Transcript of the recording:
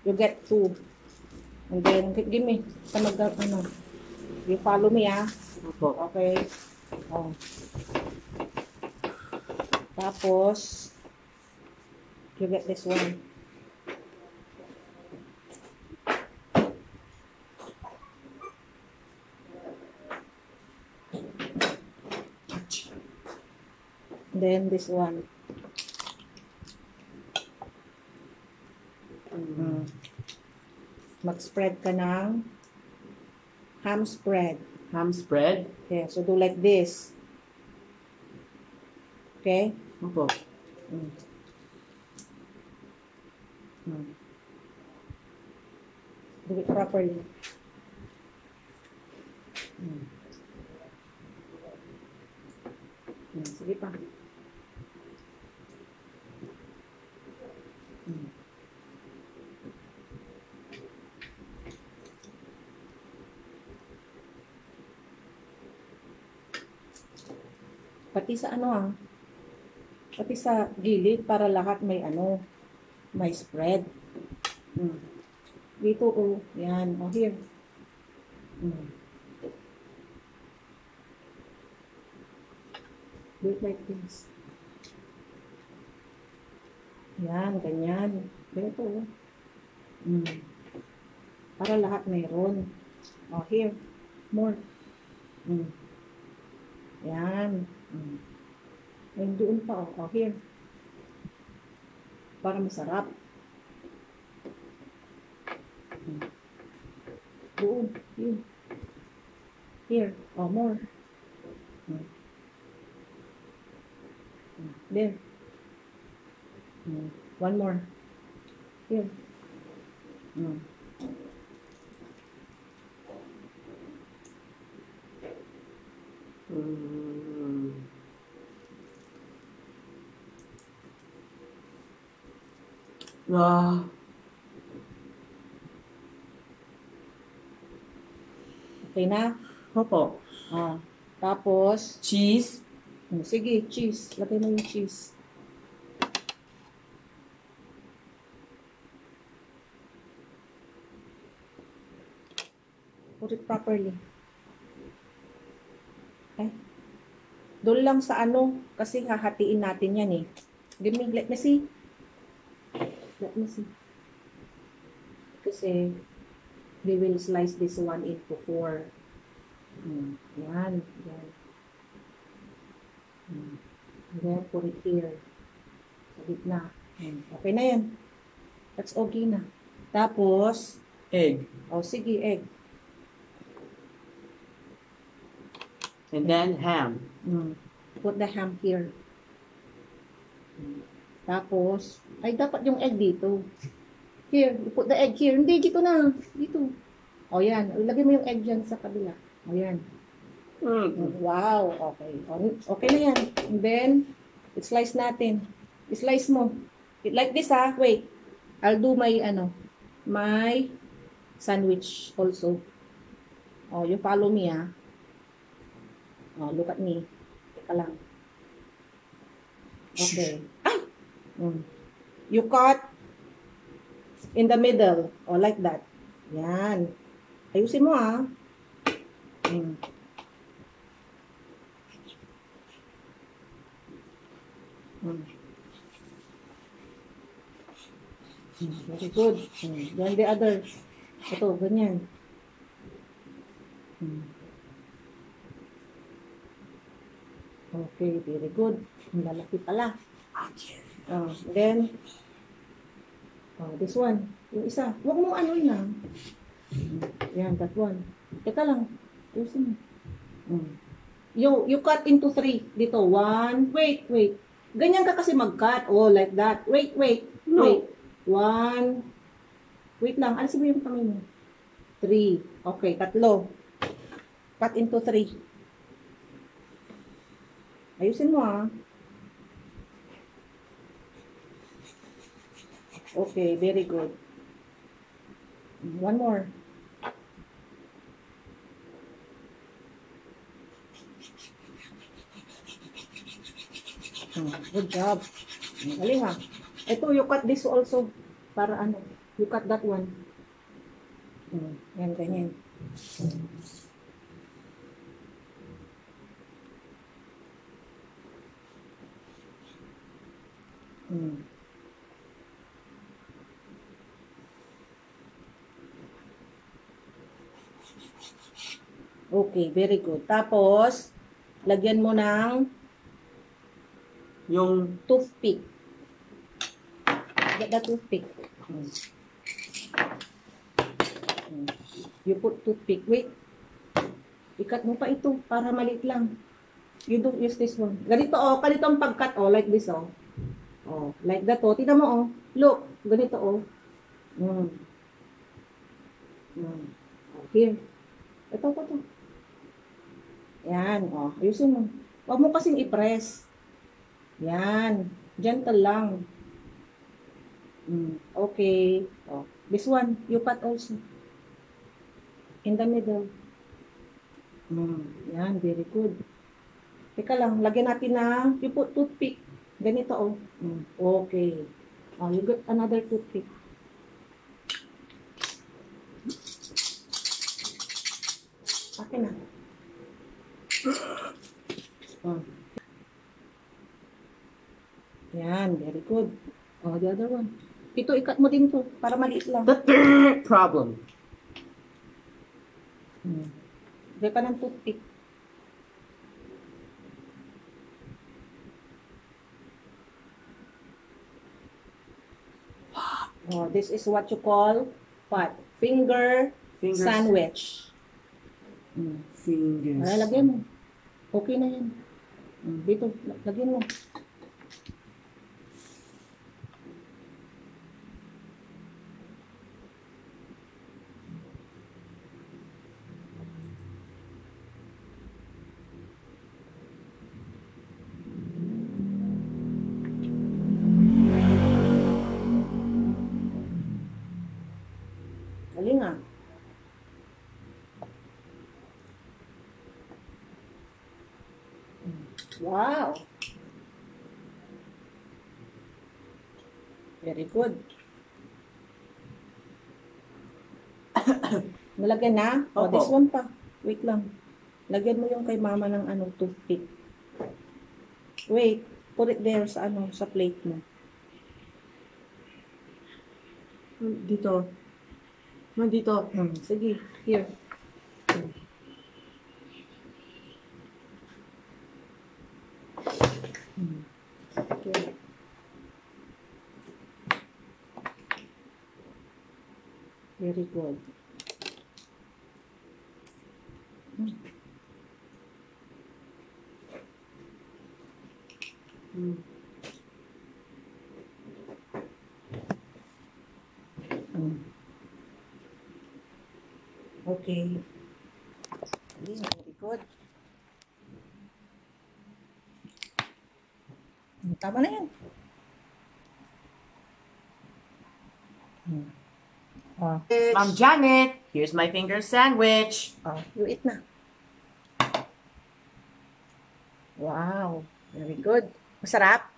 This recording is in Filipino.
You get 2. And then, give me. Ano. You follow me, ah. Okay. Oh. Tapos, you get this one. Then this one. Mag-spread ka ng ham spread. Ham spread? Okay, so do like this. Okay? Opo. Do it properly. Sige pa. Pati sa pati sa gilid para lahat may may spread. Dito, yan, here. Do it like this. Yan, ganyan. Dito, para lahat mayroon. Here. More. Yan. Ayun, doon pa, here. Para masarap. Doon, yun. Here, more. There. One more. Here. Okay na? Opo. Tapos, Cheese? sige, cheese. Lagay mo yung cheese. Put it properly. Doon lang sa kasi hahatiin natin yan eh. Let me see. Let me see. Kasi, we will slice this one into 4. Yan. Then, put it here. Sa gitna. Okay na yan. That's okay na. Tapos, egg. Sige, egg. And then, ham. Put the ham here. Tapos, dapat yung egg dito. Here, you put the egg here. Hindi, dito na. Dito. Yan. Ilagay mo yung egg dyan sa kabila. Yan. Wow. Okay. Okay na yan. And then, i-slice natin. I-slice mo. Like this, Wait. I'll do my, my sandwich also. You follow me, look at me. Teka lang. Okay. You cut in the middle. Like that. Yan. Ayusin mo, Very good. Then the other. Ito, ganyan. Okay, very good. Ang lalaki pala. Then, this one. Yung isa. Huwag mong yun Yan, that one. Teka lang. Ayusin mo. You cut into 3. Dito, 1. Wait. Ganyan ka kasi mag-cut. Like that. Wait. No. Wait. 1. Wait lang. Alisin mo yung kamay mo. 3. Okay, 3. Cut into 3. Ayusin mo, Okay, very good. One more. Good job. Galing, Ito, you cut this also. Para You cut that one. Yan, ganyan. Okay, very good. Tapos, lagyan mo ng Yung toothpick. Get the toothpick. You put toothpick. Wait. Ikat mo pa ito para maliit lang. You don't use this one. Ganito oh, ganito ang pagkat oh, like this oh. Oh, like that oh. Tingnan mo oh. Look, ganito oh. Here. Ito. Yan oh. Ayusin mo. Huwag mo kasing i-press. Yan. Gentle lang. Okay. Oh, this one, you cut also. In the middle. Yan, very good. Teka lang, lagyan natin na, you put toothpick. Ganito, oh. Okay. Oh, you got another toothpick. Akin na. Yan, very good. Oh, the other one. Ito, ikat mo din to para maliit lang. the third problem. Diyan ka ng toothpick. Oh, this is what you call what? Finger Fingers. sandwich. Fingers. Ay, lagyan mo. Okay na yan. Dito, lagyan mo. Galing ah. Wow. Very good. Nalagyan na? Oh, Opo. this one pa. Wait lang. Lagyan mo yung kay mama ng ano, toothpick. Wait. Put it there sa ano, sa plate mo. Dito. Dito. Sige. Here. Okay. Very good. Okay. Very good. Tama na yan. Oh, Mom Janet, here's my finger sandwich. you eat na. Wow. Very good. Masarap?